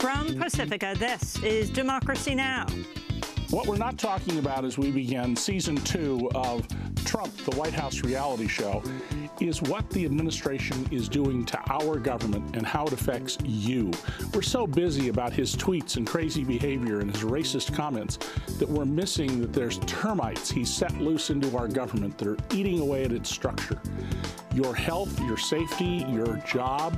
From Pacifica, this is Democracy Now! What we're not talking about as we begin Season 2 of Trump, the White House reality show, is what the administration is doing to our government and how it affects you. We're so busy about his tweets and crazy behavior and his racist comments that we're missing that there's termites he's set loose into our government that are eating away at its structure. Your health, your safety, your job,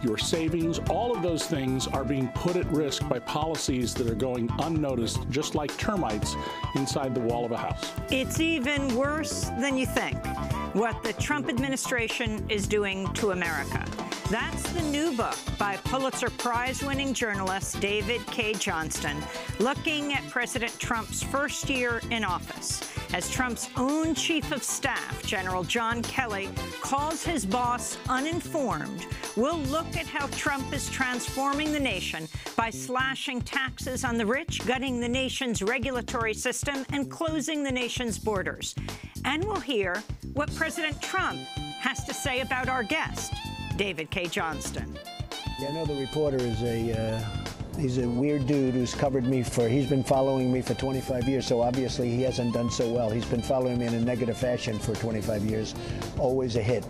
your savings, all of those things are being put at risk by policies that are going unnoticed, just like termites inside the wall of a house. It's even worse than you think, what the Trump administration is doing to America. That's the new book by Pulitzer Prize-winning journalist David K. Johnston, looking at President Trump's first year in office, as Trump's own chief of staff, General John Kelly, calls his boss uninformed. We'll look at how Trump is transforming the nation by slashing taxes on the rich, gutting the nation's regulatory system, and closing the nation's borders. And we'll hear what President Trump has to say about our guest, David K. Johnston. Yeah, I know the reporter is he's a weird dude who's covered me he's been following me for 25 years, so obviously he hasn't done so well. He's been following me in a negative fashion for 25 years, always a hit.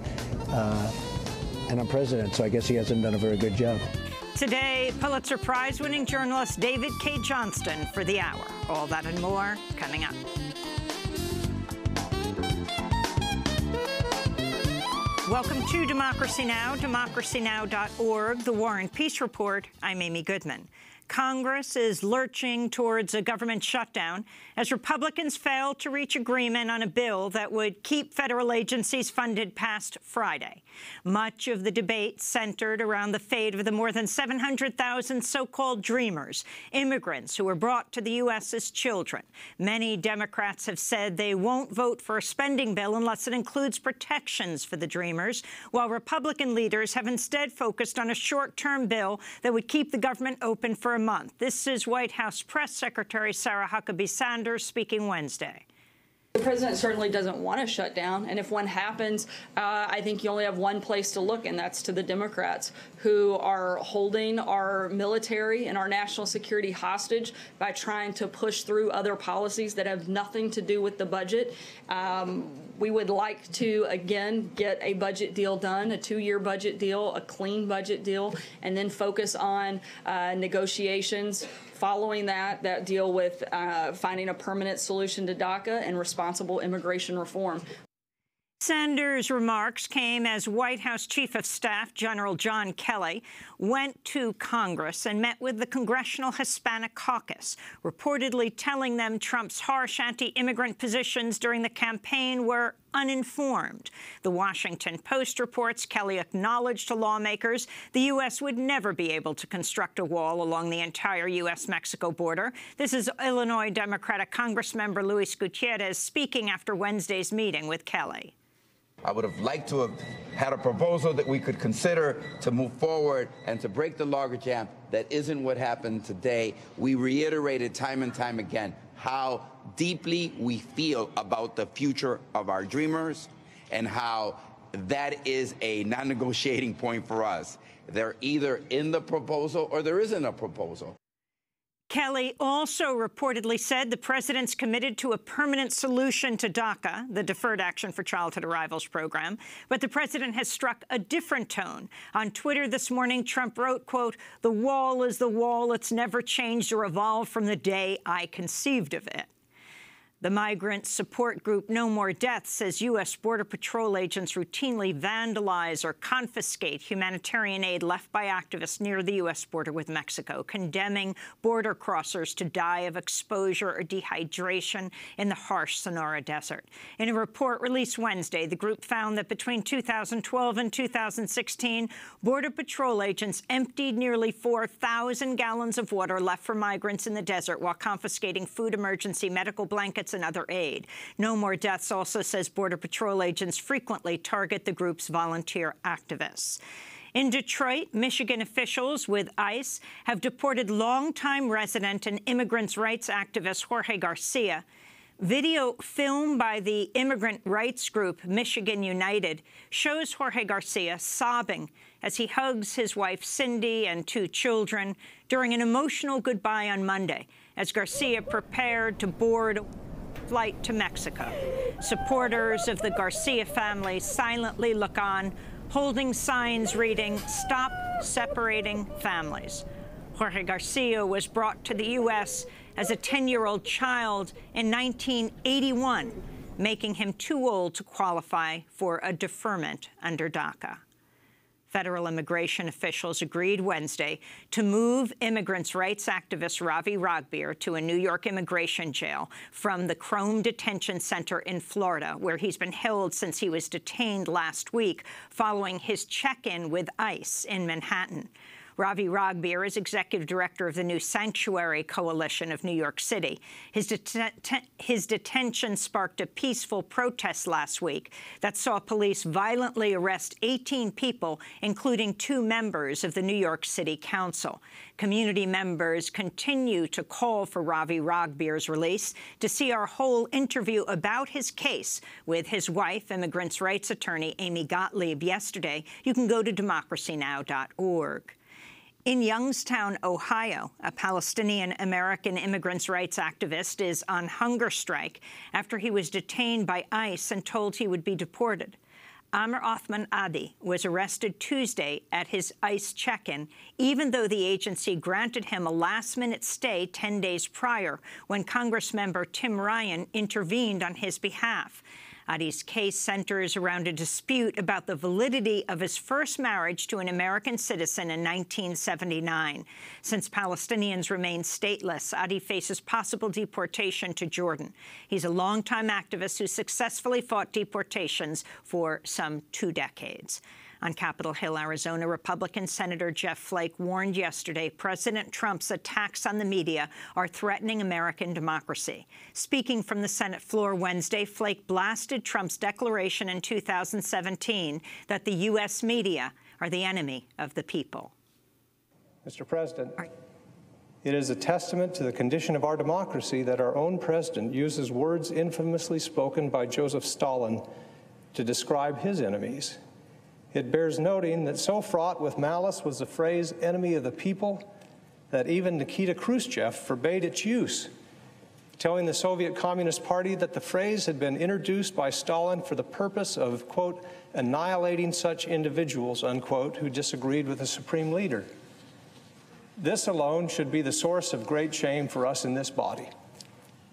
And I'm president, so I guess he hasn't done a very good job. Today, Pulitzer Prize-winning journalist David K. Johnston for the hour. All that and more coming up. Welcome to Democracy Now!, democracynow.org, The War and Peace Report. I'm Amy Goodman. Congress is lurching towards a government shutdown as Republicans fail to reach agreement on a bill that would keep federal agencies funded past Friday. Much of the debate centered around the fate of the more than 700,000 so-called dreamers, immigrants who were brought to the U.S. as children. Many Democrats have said they won't vote for a spending bill unless it includes protections for the dreamers, while Republican leaders have instead focused on a short-term bill that would keep the government open for a month. This is White House Press Secretary Sarah Huckabee Sanders speaking Wednesday. The president certainly doesn't want to shut down, and if one happens, I think you only have one place to look, and that's to the Democrats, who are holding our military and our national security hostage by trying to push through other policies that have nothing to do with the budget. We would like to, again, get a budget deal done, a 2-year budget deal, a clean budget deal, and then focus on negotiations following that deal with finding a permanent solution to DACA and responsible immigration reform. Sanders' remarks came as White House Chief of Staff General John Kelly went to Congress and met with the Congressional Hispanic Caucus, reportedly telling them Trump's harsh anti-immigrant positions during the campaign were uninformed. The Washington Post reports Kelly acknowledged to lawmakers the U.S. would never be able to construct a wall along the entire U.S.-Mexico border. This is Illinois Democratic Congressmember Luis Gutierrez speaking after Wednesday's meeting with Kelly. I would have liked to have had a proposal that we could consider to move forward and to break the logjam. That isn't what happened today. We reiterated time and time again how deeply we feel about the future of our dreamers and how that is a non-negotiating point for us. They're either in the proposal or there isn't a proposal. Kelly also reportedly said the president's committed to a permanent solution to DACA, the Deferred Action for Childhood Arrivals program, but the president has struck a different tone. On Twitter this morning, Trump wrote, quote, "The wall is the wall. It's never changed or evolved from the day I conceived of it." The migrant support group No More Deaths says U.S. Border Patrol agents routinely vandalize or confiscate humanitarian aid left by activists near the U.S. border with Mexico, condemning border crossers to die of exposure or dehydration in the harsh Sonora Desert. In a report released Wednesday, the group found that between 2012 and 2016, Border Patrol agents emptied nearly 4,000 gallons of water left for migrants in the desert while confiscating food, emergency medical blankets, and other aid. No More Deaths also says Border Patrol agents frequently target the group's volunteer activists. In Detroit, Michigan officials with ICE have deported longtime resident and immigrants' rights activist Jorge Garcia. Video filmed by the immigrant rights group Michigan United shows Jorge Garcia sobbing as he hugs his wife Cindy and 2 children during an emotional goodbye on Monday, as Garcia prepared to board a flight to Mexico. Supporters of the Garcia family silently look on, holding signs reading, "Stop separating families." Jorge Garcia was brought to the U.S. as a 10-year-old child in 1981, making him too old to qualify for a deferment under DACA. Federal immigration officials agreed Wednesday to move immigrants' rights activist Ravi Ragbir to a New York immigration jail from the Crome Detention Center in Florida, where he's been held since he was detained last week following his check-in with ICE in Manhattan. Ravi Ragbir is executive director of the new Sanctuary Coalition of New York City. His detention sparked a peaceful protest last week that saw police violently arrest 18 people, including 2 members of the New York City Council. Community members continue to call for Ravi Ragbir's release. To see our whole interview about his case with his wife, immigrants' rights attorney Amy Gottlieb, yesterday, you can go to democracynow.org. In Youngstown, Ohio, a Palestinian-American immigrants' rights activist is on hunger strike after he was detained by ICE and told he would be deported. Amr Othman Adi was arrested Tuesday at his ICE check-in, even though the agency granted him a last-minute stay 10 days prior when Congressmember Tim Ryan intervened on his behalf. Adi's case centers around a dispute about the validity of his first marriage to an American citizen in 1979. Since Palestinians remain stateless, Adi faces possible deportation to Jordan. He's a longtime activist who successfully fought deportations for some 2 decades. On Capitol Hill, Arizona, Republican Senator Jeff Flake warned yesterday President Trump's attacks on the media are threatening American democracy. Speaking from the Senate floor Wednesday, Flake blasted Trump's declaration in 2017 that the U.S. media are the enemy of the people. Mr. President, it is a testament to the condition of our democracy that our own president uses words infamously spoken by Joseph Stalin to describe his enemies. It bears noting that so fraught with malice was the phrase "enemy of the people" that even Nikita Khrushchev forbade its use, telling the Soviet Communist Party that the phrase had been introduced by Stalin for the purpose of, quote, "annihilating such individuals," unquote, who disagreed with the supreme leader. This alone should be the source of great shame for us in this body,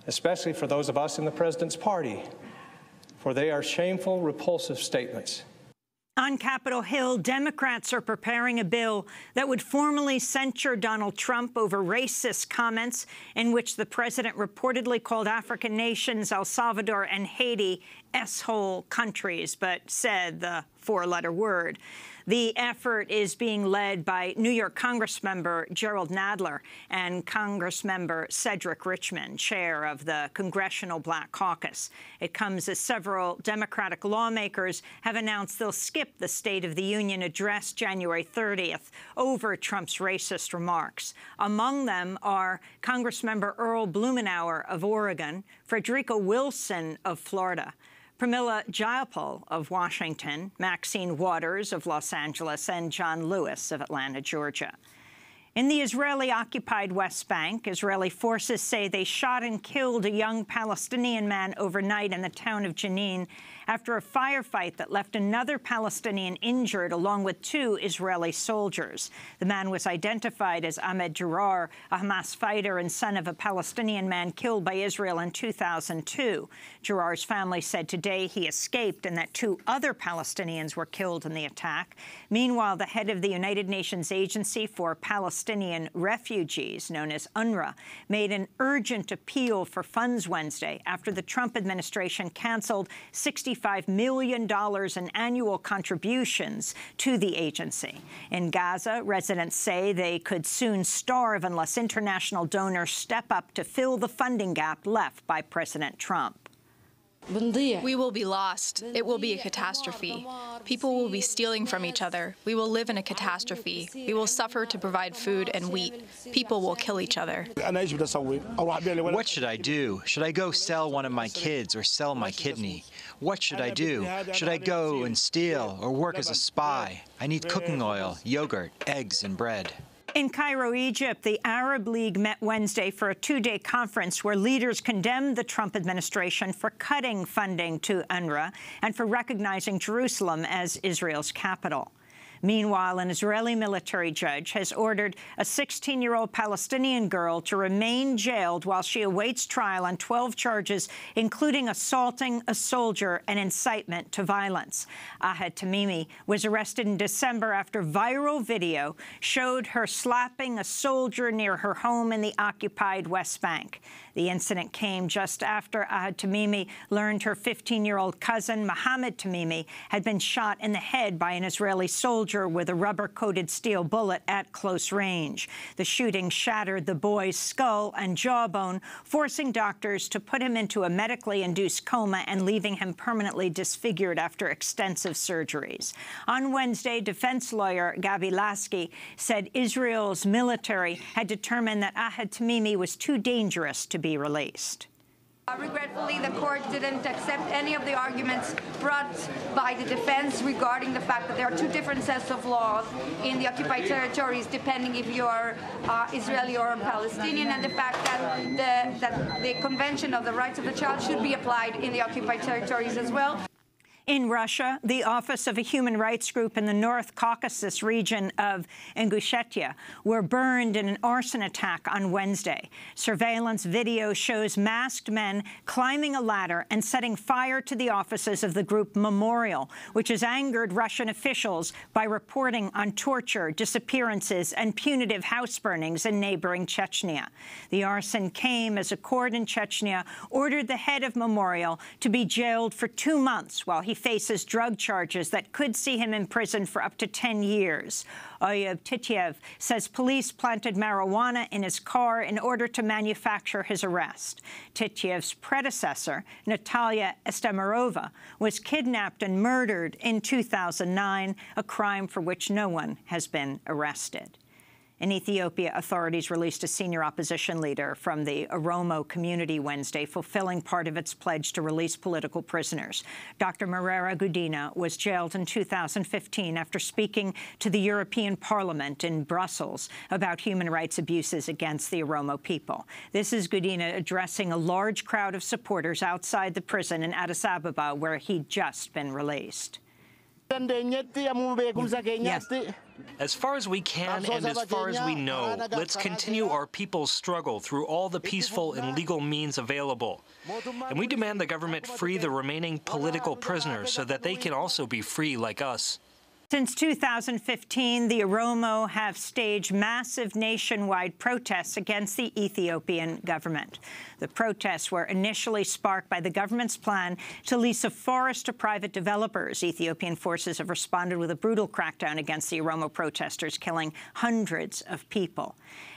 especially for those of us in the President's party, for they are shameful, repulsive statements. On Capitol Hill, Democrats are preparing a bill that would formally censure Donald Trump over racist comments in which the president reportedly called African nations, El Salvador and Haiti, S-hole countries, but said the 4-letter word. The effort is being led by New York Congressmember Gerald Nadler and Congressmember Cedric Richmond, chair of the Congressional Black Caucus. It comes as several Democratic lawmakers have announced they'll skip the State of the Union address January 30th over Trump's racist remarks. Among them are Congressmember Earl Blumenauer of Oregon, Frederica Wilson of Florida, Pramila Jayapal of Washington, Maxine Waters of Los Angeles, and John Lewis of Atlanta, Georgia. In the Israeli-occupied West Bank, Israeli forces say they shot and killed a young Palestinian man overnight in the town of Jenin after a firefight that left another Palestinian injured, along with 2 Israeli soldiers. The man was identified as Ahmed Jarar, a Hamas fighter and son of a Palestinian man killed by Israel in 2002. Jarar's family said today he escaped and that 2 other Palestinians were killed in the attack. Meanwhile, the head of the United Nations Agency for Palestinian Refugees, known as UNRWA, made an urgent appeal for funds Wednesday after the Trump administration canceled $65 million in annual contributions to the agency. In Gaza, residents say they could soon starve unless international donors step up to fill the funding gap left by President Trump. We will be lost. It will be a catastrophe. People will be stealing from each other. We will live in a catastrophe. We will suffer to provide food and wheat. People will kill each other. What should I do? Should I go sell one of my kids or sell my kidney? What should I do? Should I go and steal or work as a spy? I need cooking oil, yogurt, eggs, and bread. In Cairo, Egypt, the Arab League met Wednesday for a two-day conference where leaders condemned the Trump administration for cutting funding to UNRWA and for recognizing Jerusalem as Israel's capital. Meanwhile, an Israeli military judge has ordered a 16-year-old Palestinian girl to remain jailed while she awaits trial on 12 charges, including assaulting a soldier and incitement to violence. Ahed Tamimi was arrested in December after viral video showed her slapping a soldier near her home in the occupied West Bank. The incident came just after Ahed Tamimi learned her 15-year-old cousin, Mohammed Tamimi, had been shot in the head by an Israeli soldier with a rubber-coated steel bullet at close range. The shooting shattered the boy's skull and jawbone, forcing doctors to put him into a medically induced coma and leaving him permanently disfigured after extensive surgeries. On Wednesday, defense lawyer Gabi Lasky said Israel's military had determined that Ahed Tamimi was too dangerous to be released. Regretfully, the court didn't accept any of the arguments brought by the defense regarding the fact that there are two different sets of laws in the occupied territories, depending if you're Israeli or Palestinian, and the fact that the Convention of the Rights of the Child should be applied in the occupied territories as well. In Russia, the office of a human rights group in the North Caucasus region of Ingushetia were burned in an arson attack on Wednesday. Surveillance video shows masked men climbing a ladder and setting fire to the offices of the group Memorial, which has angered Russian officials by reporting on torture, disappearances, and punitive house burnings in neighboring Chechnya. The arson came as a court in Chechnya ordered the head of Memorial to be jailed for 2 months while he faces drug charges that could see him imprisoned for up to 10 years. Oyub Tityev says police planted marijuana in his car in order to manufacture his arrest. Tityev's predecessor, Natalia Estemirova, was kidnapped and murdered in 2009, a crime for which no one has been arrested. In Ethiopia, authorities released a senior opposition leader from the Oromo community Wednesday, fulfilling part of its pledge to release political prisoners. Dr. Merera Gudina was jailed in 2015 after speaking to the European Parliament in Brussels about human rights abuses against the Oromo people. This is Gudina addressing a large crowd of supporters outside the prison in Addis Ababa, where he'd just been released. Yes. As far as we can and as far as we know, let's continue our people's struggle through all the peaceful and legal means available. And we demand the government free the remaining political prisoners so that they can also be free like us. Since 2015, the Oromo have staged massive nationwide protests against the Ethiopian government. The protests were initially sparked by the government's plan to lease a forest to private developers. Ethiopian forces have responded with a brutal crackdown against the Oromo protesters, killing hundreds of people.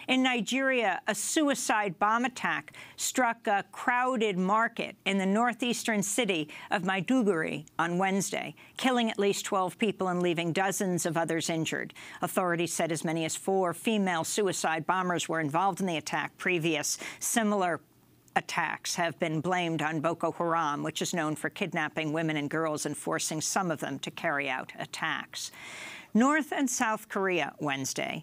In Nigeria, a suicide bomb attack struck a crowded market in the northeastern city of Maiduguri on Wednesday, killing at least 12 people and leaving dozens of others injured. Authorities said as many as 4 female suicide bombers were involved in the attack. Previous similar attacks have been blamed on Boko Haram, which is known for kidnapping women and girls and forcing some of them to carry out attacks. North and South Korea Wednesday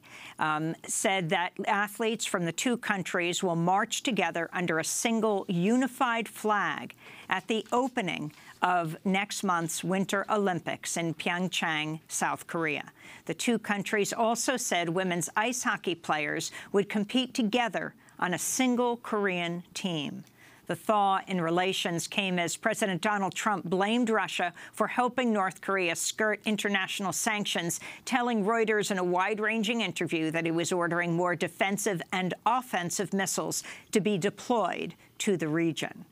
said that athletes from the two countries will march together under a single unified flag at the opening of next month's Winter Olympics in Pyeongchang, South Korea. The two countries also said women's ice hockey players would compete together on a single Korean team. The thaw in relations came as President Donald Trump blamed Russia for helping North Korea skirt international sanctions, telling Reuters in a wide-ranging interview that he was ordering more defensive and offensive missiles to be deployed to the region.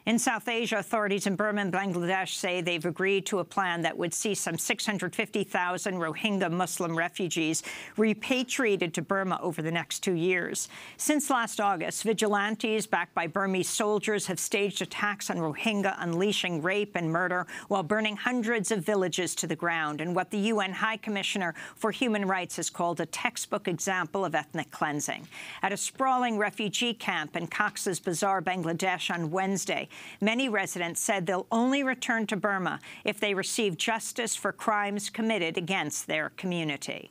In South Asia, authorities in Burma and Bangladesh say they've agreed to a plan that would see some 650,000 Rohingya Muslim refugees repatriated to Burma over the next 2 years. Since last August, vigilantes backed by Burmese soldiers have staged attacks on Rohingya, unleashing rape and murder while burning hundreds of villages to the ground in what the UN High Commissioner for Human Rights has called a textbook example of ethnic cleansing. At a sprawling refugee camp in Cox's Bazar, Bangladesh on Wednesday, many residents said they'll only return to Burma if they receive justice for crimes committed against their community.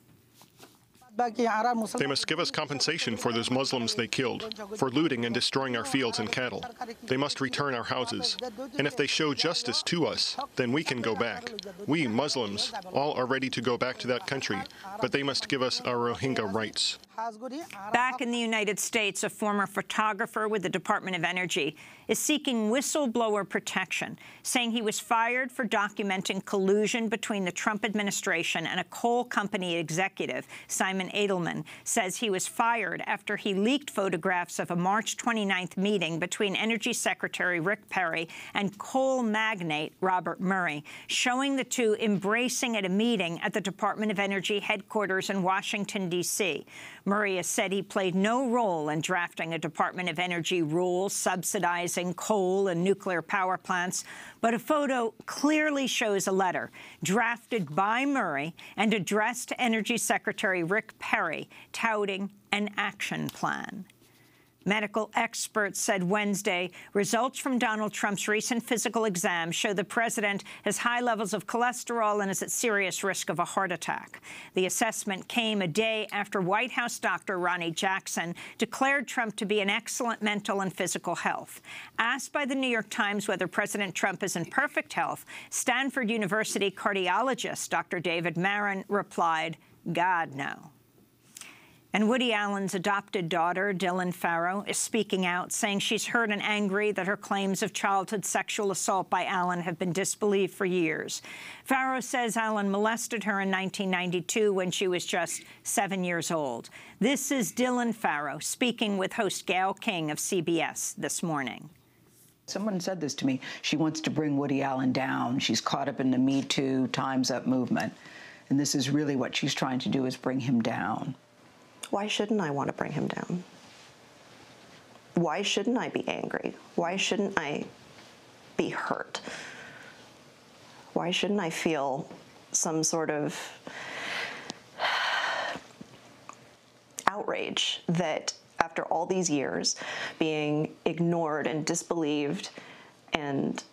They must give us compensation for those Muslims they killed, for looting and destroying our fields and cattle. They must return our houses. And if they show justice to us, then we can go back. We, Muslims, all are ready to go back to that country, but they must give us our Rohingya rights. Back in the United States, a former photographer with the Department of Energy is seeking whistleblower protection, saying he was fired for documenting collusion between the Trump administration and a coal company executive. Simon Edelman says he was fired after he leaked photographs of a March 29th meeting between Energy Secretary Rick Perry and coal magnate Robert Murray, showing the two embracing at a meeting at the Department of Energy headquarters in Washington, D.C. Murray has said he played no role in drafting a Department of Energy rule subsidizing coal and nuclear power plants, but a photo clearly shows a letter drafted by Murray and addressed to Energy Secretary Rick Perry touting an action plan. Medical experts said Wednesday results from Donald Trump's recent physical exam show the president has high levels of cholesterol and is at serious risk of a heart attack. The assessment came a day after White House doctor Ronnie Jackson declared Trump to be in excellent mental and physical health. Asked by the New York Times whether President Trump is in perfect health, Stanford University cardiologist Dr. David Marin replied, "God, no." And Woody Allen's adopted daughter, Dylan Farrow, is speaking out, saying she's hurt and angry that her claims of childhood sexual assault by Allen have been disbelieved for years. Farrow says Allen molested her in 1992 when she was just 7 years old. This is Dylan Farrow speaking with host Gayle King of CBS this morning. Someone said this to me. She wants to bring Woody Allen down. She's caught up in the Me Too, Time's Up movement. And this is really what she's trying to do, is bring him down. Why shouldn't I want to bring him down? Why shouldn't I be angry? Why shouldn't I be hurt? Why shouldn't I feel some sort of outrage that after all these years being ignored and disbelieved and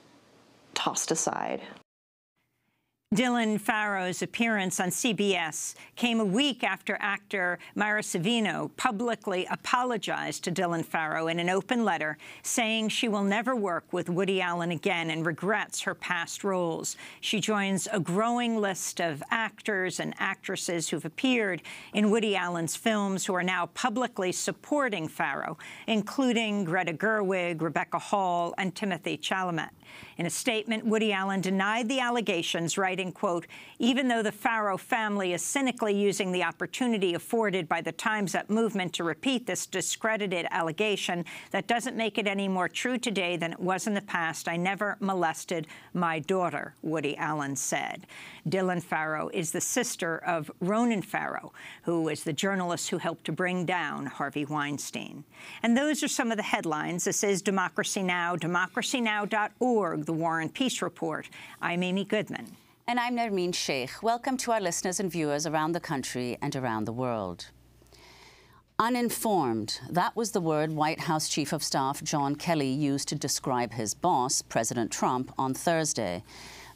tossed aside? Dylan Farrow's appearance on CBS came a week after actor Mira Sorvino publicly apologized to Dylan Farrow in an open letter, saying she will never work with Woody Allen again and regrets her past roles. She joins a growing list of actors and actresses who've appeared in Woody Allen's films who are now publicly supporting Farrow, including Greta Gerwig, Rebecca Hall, and Timothée Chalamet. In a statement, Woody Allen denied the allegations, writing, quote, "Even though the Farrow family is cynically using the opportunity afforded by the Time's Up movement to repeat this discredited allegation, that doesn't make it any more true today than it was in the past. I never molested my daughter," Woody Allen said. Dylan Farrow is the sister of Ronan Farrow, who is the journalist who helped to bring down Harvey Weinstein. And those are some of the headlines. This is Democracy Now!, democracynow.org, the War and Peace Report. I'm Amy Goodman. And I'm Nermeen Sheikh. Welcome to our listeners and viewers around the country and around the world. Uninformed. That was the word White House Chief of Staff John Kelly used to describe his boss, President Trump, on Thursday.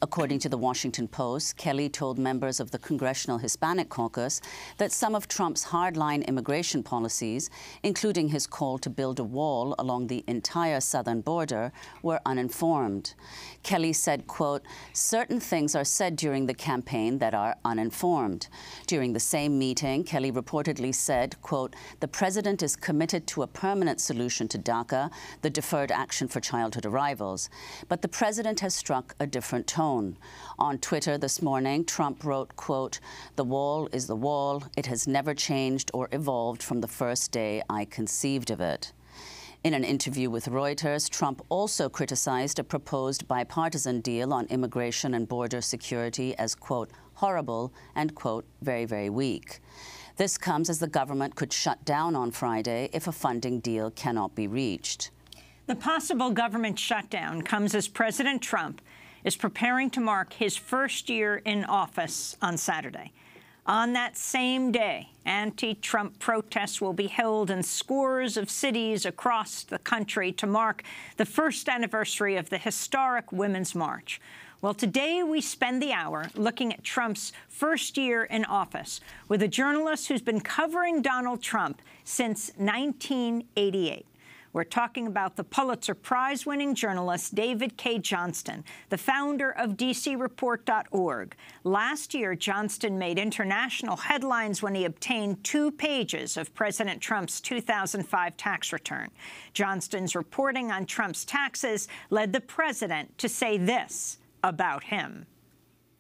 According to the Washington Post, Kelly told members of the Congressional Hispanic Caucus that some of Trump's hardline immigration policies, including his call to build a wall along the entire southern border, were uninformed. Kelly said, quote, "Certain things are said during the campaign that are uninformed." During the same meeting, Kelly reportedly said, quote, "The president is committed to a permanent solution to DACA, the Deferred Action for Childhood Arrivals. But the president has struck a different tone." On Twitter this morning, Trump wrote, quote, "The wall is the wall. It has never changed or evolved from the first day I conceived of it." In an interview with Reuters, Trump also criticized a proposed bipartisan deal on immigration and border security as, quote, horrible and, quote, very, very weak. This comes as the government could shut down on Friday if a funding deal cannot be reached. The possible government shutdown comes as President Trump is preparing to mark his first year in office on Saturday. On that same day, anti-Trump protests will be held in scores of cities across the country to mark the first anniversary of the historic Women's March. Well, today we spend the hour looking at Trump's first year in office with a journalist who's been covering Donald Trump since 1988. We're talking about the Pulitzer Prize-winning journalist David K. Johnston, the founder of DCReport.org. Last year, Johnston made international headlines when he obtained 2 pages of President Trump's 2005 tax return. Johnston's reporting on Trump's taxes led the president to say this about him.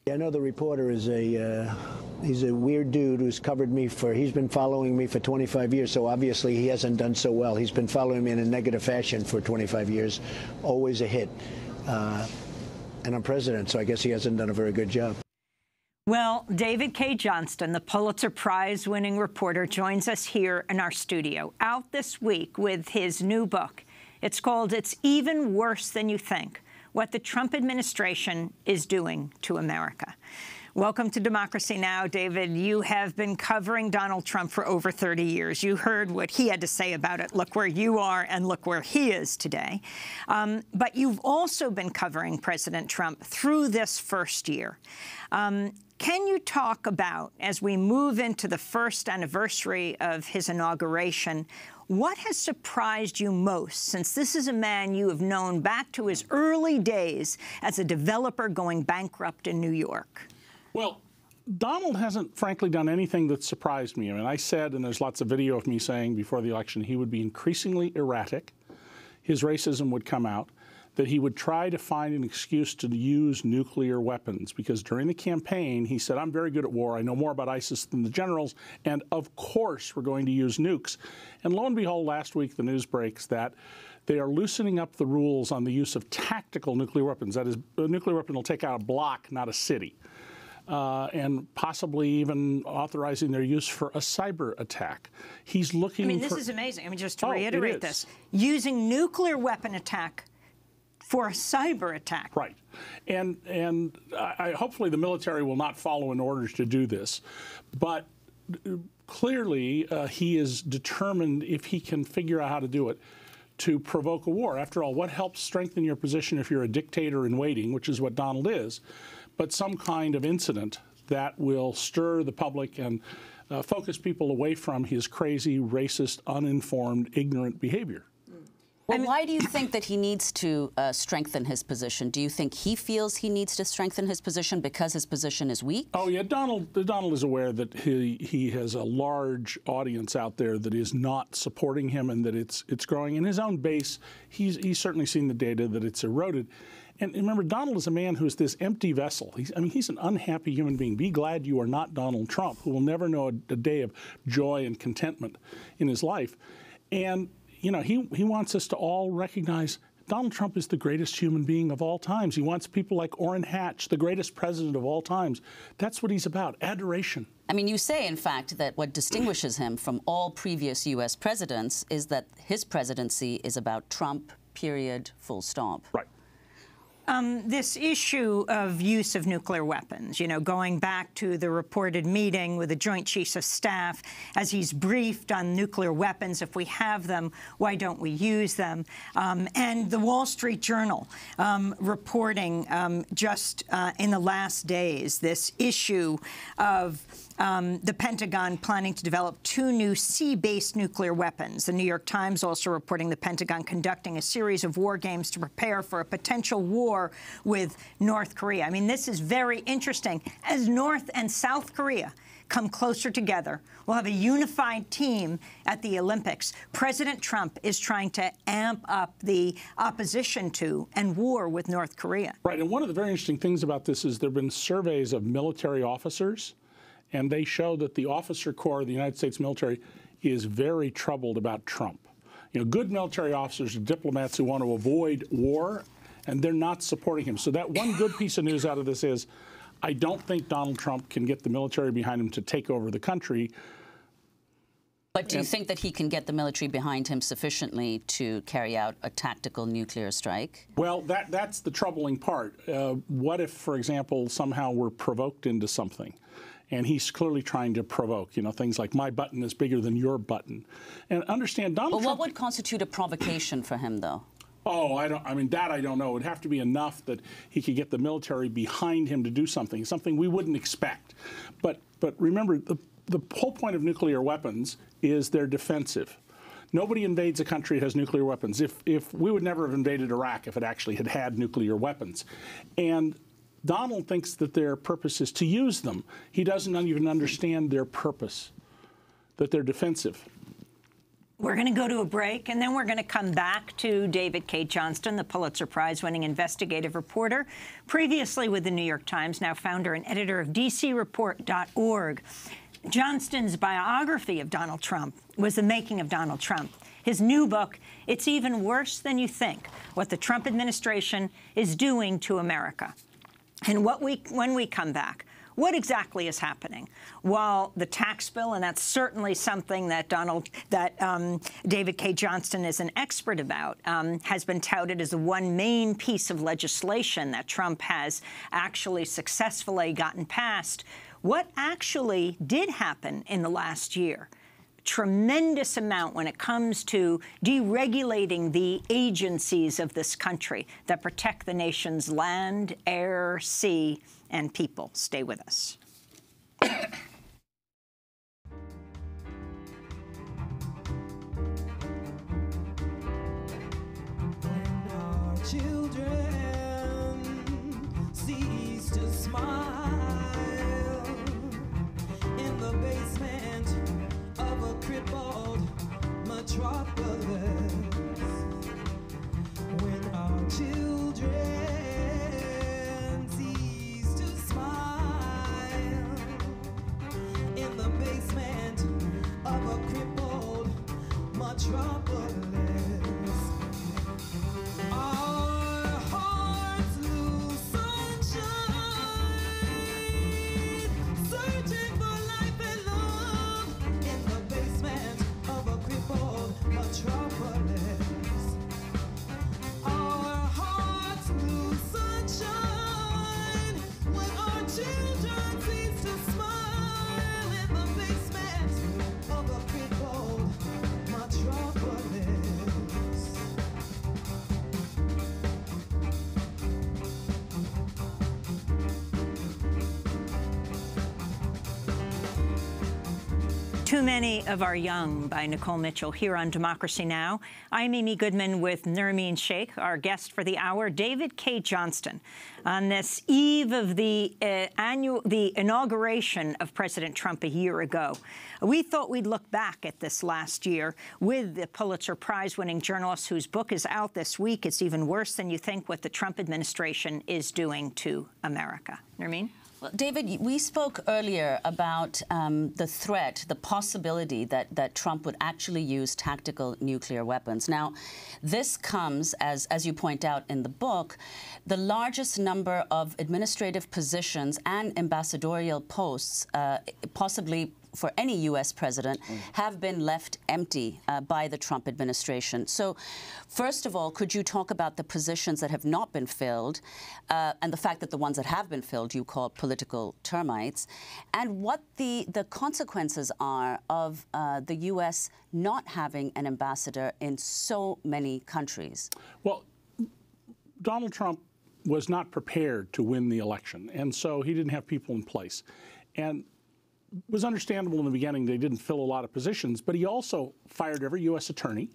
I know the reporter is he's a weird dude who's covered me he's been following me for 25 years, so obviously he hasn't done so well. He's been following me in a negative fashion for 25 years, always a hit. And I'm president, so I guess he hasn't done a very good job. Well, David K. Johnston, the Pulitzer Prize-winning reporter, joins us here in our studio, out this week with his new book. It's called It's Even Worse Than You Think: What the Trump Administration is Doing to America. Welcome to Democracy Now!, David. You have been covering Donald Trump for over 30 years. You heard what he had to say about it. Look where you are and look where he is today. But you've also been covering President Trump through this first year. Can you talk about, as we move into the first anniversary of his inauguration, what has surprised you most, since this is a man you have known back to his early days as a developer going bankrupt in New York? Well, Donald hasn't, frankly, done anything that surprised me. I mean, I said, and there's lots of video of me saying before the election, he would be increasingly erratic, his racism would come out, that he would try to find an excuse to use nuclear weapons, because during the campaign he said, I'm very good at war, I know more about ISIS than the generals, and of course we're going to use nukes. And lo and behold, last week the news breaks that they are loosening up the rules on the use of tactical nuclear weapons. That is, a nuclear weapon will take out a block, not a city. And possibly even authorizing their use for a cyber attack. He's looking for... I mean, this is amazing. I mean, just to reiterate this, using nuclear weapon attack for a cyber attack. Right. And hopefully the military will not follow in orders to do this. But clearly he is determined, if he can figure out how to do it, to provoke a war. After all, what helps strengthen your position if you're a dictator in waiting, which is what Donald is, but some kind of incident that will stir the public and focus people away from his crazy, racist, uninformed, ignorant behavior. Well, why do you think that he needs to strengthen his position? Do you think he feels he needs to strengthen his position because his position is weak? Oh, yeah. Donald is aware that he has a large audience out there that is not supporting him and that it's growing. In his own base, he's certainly seen the data that it's eroded. And remember, Donald is a man who is this empty vessel. He's an unhappy human being. Be glad you are not Donald Trump, who will never know a day of joy and contentment in his life. And you know, he wants us to all recognize Donald Trump is the greatest human being of all times. He wants people like Orrin Hatch, the greatest president of all times. That's what he's about, adoration. I mean, you say, in fact, that what distinguishes him from all previous U.S. presidents is that his presidency is about Trump, period, full stop. Right. This issue of use of nuclear weapons, you know, going back to the reported meeting with the Joint Chiefs of Staff, as he's briefed on nuclear weapons, if we have them, why don't we use them? And the Wall Street Journal reporting just in the last days this issue of the Pentagon planning to develop 2 new sea-based nuclear weapons. The New York Times also reporting the Pentagon conducting a series of war games to prepare for a potential war with North Korea. I mean, this is very interesting. As North and South Korea come closer together, we'll have a unified team at the Olympics. President Trump is trying to amp up the opposition to and war with North Korea. Right, and one of the very interesting things about this is there have been surveys of military officers, and they show that the officer corps of the United States military is very troubled about Trump. You know, good military officers are diplomats who want to avoid war, and they're not supporting him. So that one good piece of news out of this is, I don't think Donald Trump can get the military behind him to take over the country. But do you think that he can get the military behind him sufficiently to carry out a tactical nuclear strike? Well, that's the troubling part. What if, for example, somehow we're provoked into something? And he's clearly trying to provoke, you know, things like my button is bigger than your button. And understand, Donald Trump... What would constitute a provocation for him, though? Oh, I don't know. It would have to be enough that he could get the military behind him to do something we wouldn't expect. But remember, the whole point of nuclear weapons is they're defensive. Nobody invades a country that has nuclear weapons. If we would never have invaded Iraq if it actually had nuclear weapons. And Donald thinks that their purpose is to use them. He doesn't even understand their purpose, that they're defensive. We're going to go to a break, and then we're going to come back to David K. Johnston, the Pulitzer Prize-winning investigative reporter, previously with the New York Times, now founder and editor of DCReport.org. Johnston's biography of Donald Trump was The Making of Donald Trump. His new book, It's Even Worse Than You Think, What the Trump Administration is Doing to America. And when we come back, what exactly is happening? While the tax bill, and that's certainly something that David K. Johnston is an expert about, has been touted as the one main piece of legislation that Trump has actually successfully gotten passed, what actually did happen in the last year? Tremendous amount when it comes to deregulating the agencies of this country that protect the nation's land, air, sea, and people. Stay with us. Children cease to smile in the basement of a crippled metropolis. When our children cease to smile in the basement of a crippled metropolis. Our hearts lose sunshine, searching for life and love in the basement of a crippled metropolis. Our hearts lose sunshine when our children cease to smile in the basement of a crippled metropolis. Too Many of Our Young by Nicole Mitchell here on Democracy Now! I'm Amy Goodman with Nermeen Sheikh, our guest for the hour, David K. Johnston. On this eve of the inauguration of President Trump a year ago, we thought we'd look back at this last year with the Pulitzer Prize-winning journalist whose book is out this week. It's Even Worse Than You Think, What the Trump Administration is Doing to America. Nermeen? Well, David, we spoke earlier about the threat, the possibility that Trump would actually use tactical nuclear weapons. Now, this comes, as you point out in the book, the largest number of administrative positions and ambassadorial posts, possibly for any U.S. president, have been left empty by the Trump administration. So, first of all, could you talk about the positions that have not been filled and the fact that the ones that have been filled you call political termites, and what the consequences are of the U.S. not having an ambassador in so many countries? Well, Donald Trump was not prepared to win the election, and so he didn't have people in place. And it was understandable in the beginning they didn't fill a lot of positions, but he also fired every U.S. attorney,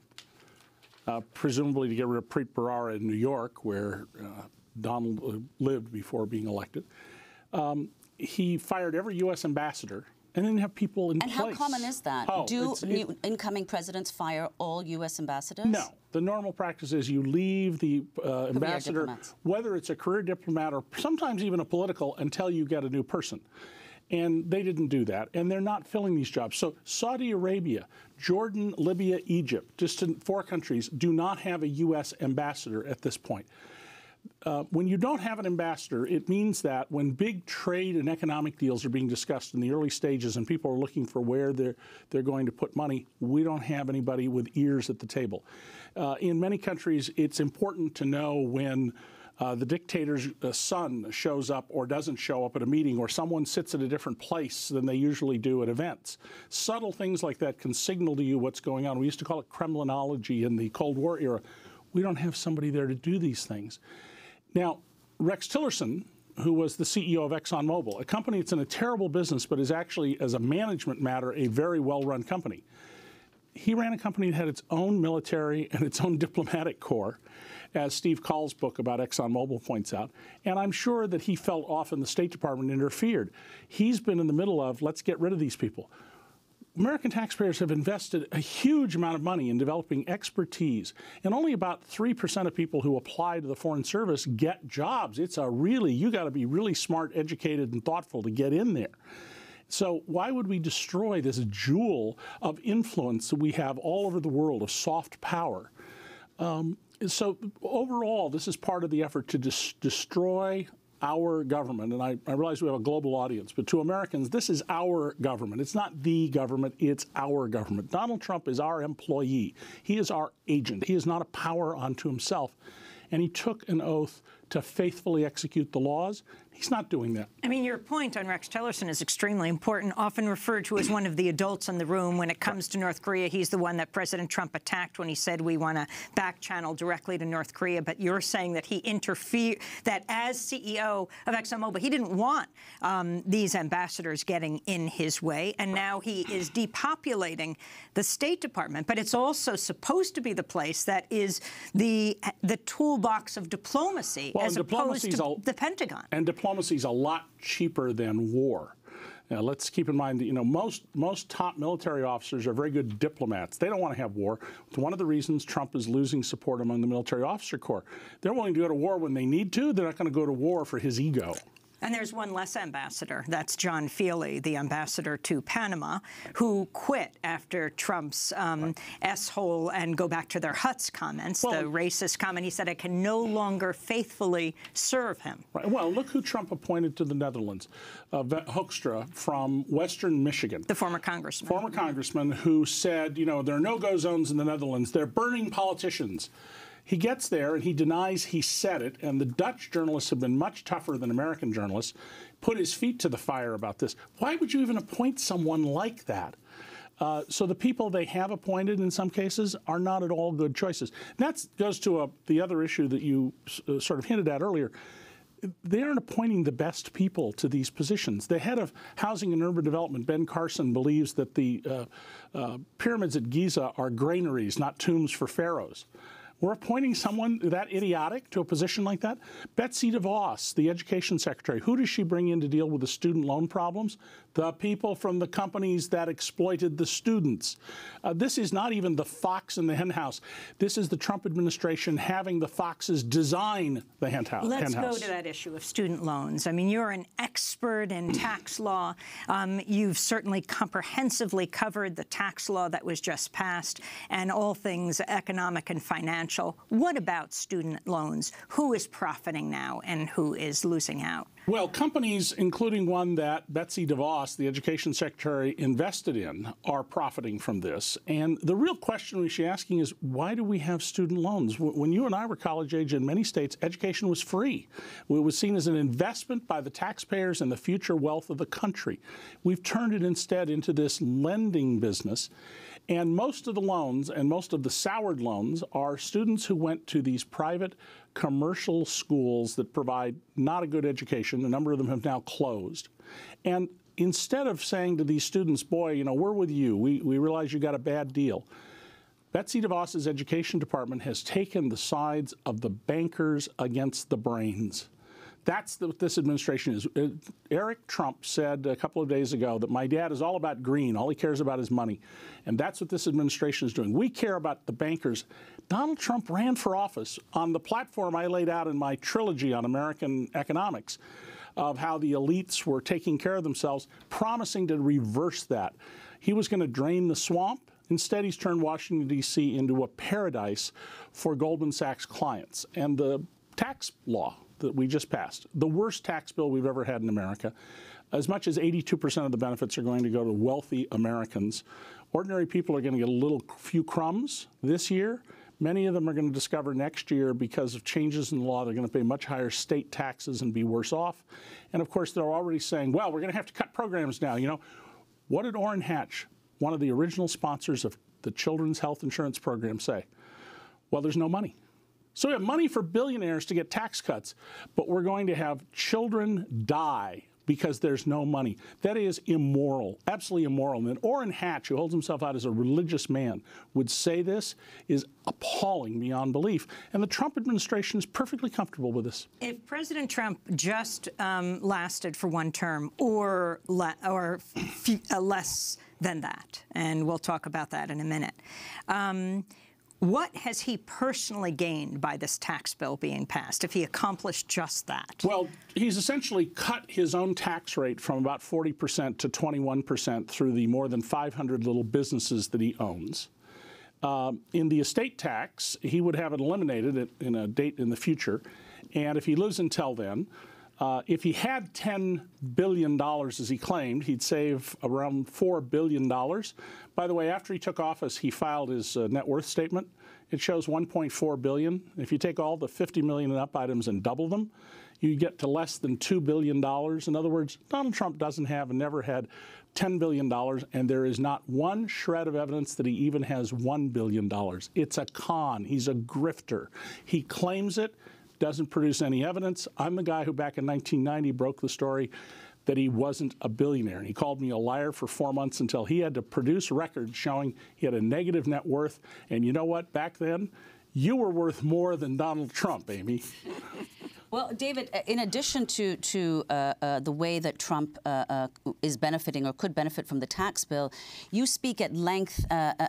presumably to get rid of Preet Bharara in New York, where Donald lived before being elected. He fired every U.S. ambassador and didn't have people in place. And how common is that? Do incoming presidents fire all U.S. ambassadors? No. The normal practice is you leave the ambassador, whether it's a career diplomat or sometimes even a political, until you get a new person. And they didn't do that, and they're not filling these jobs. So Saudi Arabia, Jordan, Libya, Egypt, just 4 countries, do not have a U.S. ambassador at this point. When you don't have an ambassador, it means that when big trade and economic deals are being discussed in the early stages and people are looking for where they're going to put money, we don't have anybody with ears at the table. In many countries, it's important to know when the dictator's son shows up or doesn't show up at a meeting, or someone sits at a different place than they usually do at events. Subtle things like that can signal to you what's going on. We used to call it Kremlinology in the Cold War era. We don't have somebody there to do these things. Now, Rex Tillerson, who was the CEO of ExxonMobil, a company that's in a terrible business but is actually, as a management matter, a very well-run company. He ran a company that had its own military and its own diplomatic corps, as Steve Call's book about ExxonMobil points out. And I'm sure that he felt often the State Department interfered. He's been in the middle of, let's get rid of these people. American taxpayers have invested a huge amount of money in developing expertise, and only about 3% of people who apply to the Foreign Service get jobs. It's a really, you got to be really smart, educated, and thoughtful to get in there. So why would we destroy this jewel of influence that we have all over the world, of soft power? So overall, this is part of the effort to destroy our government. And I realize we have a global audience, but to Americans, this is our government. It's not the government, it's our government. Donald Trump is our employee. He is our agent. He is not a power unto himself. And he took an oath to faithfully execute the laws. He's not doing that. I mean, your point on Rex Tillerson is extremely important, often referred to as one of the adults in the room. When it comes to North Korea, he's the one that President Trump attacked when he said we want to back channel directly to North Korea. But you're saying that he interfered, that as CEO of ExxonMobil, he didn't want these ambassadors getting in his way. And now he is depopulating the State Department. But it's also supposed to be the place that is the toolbox of diplomacy, well, as opposed to the Pentagon. And diplomacy is a lot cheaper than war. Now, let's keep in mind that, you know, most top military officers are very good diplomats. They don't want to have war. It's one of the reasons Trump is losing support among the military officer corps. They're willing to go to war when they need to. They're not going to go to war for his ego. And there's one less ambassador. That's John Feely, the ambassador to Panama, who quit after Trump's S-hole and go back to their huts comments, the racist comment. He said, I can no longer faithfully serve him. Right. Well, look who Trump appointed to the Netherlands, Hoekstra from Western Michigan. The former congressman. Former congressman who said, you know, there are no-go zones in the Netherlands. They're burning politicians. He gets there and he denies he said it, and the Dutch journalists have been much tougher than American journalists, put his feet to the fire about this. Why would you even appoint someone like that? So the people they have appointed in some cases are not at all good choices. And that goes to the other issue that you sort of hinted at earlier. They aren't appointing the best people to these positions. The head of Housing and Urban Development, Ben Carson, believes that the pyramids at Giza are granaries, not tombs for pharaohs. We're appointing someone that idiotic to a position like that. Betsy DeVos, the education secretary, who does she bring in to deal with the student loan problems? The people from the companies that exploited the students. This is not even the fox in the hen house. This is the Trump administration having the foxes design the hen house. Let's go to that issue of student loans. I mean, you're an expert in tax law. You've certainly comprehensively covered the tax law that was just passed and all things economic and financial. What about student loans? Who is profiting now and who is losing out? Well, companies, including one that Betsy DeVos, the education secretary, invested in, are profiting from this. And the real question we should be asking is, why do we have student loans? When you and I were college age in many states, education was free. It was seen as an investment by the taxpayers in the future wealth of the country. We've turned it instead into this lending business. And most of the loans and most of the soured loans are students who went to these private commercial schools that provide not a good education. A number of them have now closed. And instead of saying to these students, boy, you know, we're with you, we realize you got a bad deal, Betsy DeVos's education department has taken the sides of the bankers against the brains. That's what this administration is. Eric Trump said a couple of days ago that my dad is all about green. All he cares about is money. And that's what this administration is doing. We care about the bankers. Donald Trump ran for office on the platform I laid out in my trilogy on American economics. of how the elites were taking care of themselves, promising to reverse that. He was going to drain the swamp. Instead, he's turned Washington, D.C. into a paradise for Goldman Sachs clients. And the tax law that we just passed, the worst tax bill we've ever had in America, as much as 82% of the benefits are going to go to wealthy Americans. Ordinary people are going to get a few crumbs this year. Many of them are going to discover next year, because of changes in the law, they're going to pay much higher state taxes and be worse off. And of course, they're already saying, well, we're going to have to cut programs now. You know, what did Orrin Hatch, one of the original sponsors of the Children's Health Insurance Program, say? Well, there's no money. So we have money for billionaires to get tax cuts, but we're going to have children die because there's no money. That is immoral, absolutely immoral. And then Orrin Hatch, who holds himself out as a religious man, would say this is appalling beyond belief. And the Trump administration is perfectly comfortable with this. If President Trump just lasted for one term or less than that, and we'll talk about that in a minute, what has he personally gained by this tax bill being passed, if he accomplished just that? Well, he's essentially cut his own tax rate from about 40% to 21% through the more than 500 little businesses that he owns. In the estate tax, he would have it eliminated in a date in the future. And if he lives until then, if he had $10 billion, as he claimed, he'd save around $4 billion. By the way, after he took office, he filed his net worth statement. It shows $1.4 billion. If you take all the 50 million and up items and double them, you get to less than $2 billion. In other words, Donald Trump doesn't have and never had $10 billion, and there is not one shred of evidence that he even has $1 billion. It's a con. He's a grifter. He claims it, doesn't produce any evidence. I'm the guy who back in 1990 broke the story that he wasn't a billionaire. And he called me a liar for 4 months until he had to produce records showing he had a negative net worth. And you know what? Back then, you were worth more than Donald Trump, Amy. Well, David, in addition to the way that Trump is benefiting or could benefit from the tax bill, you speak at length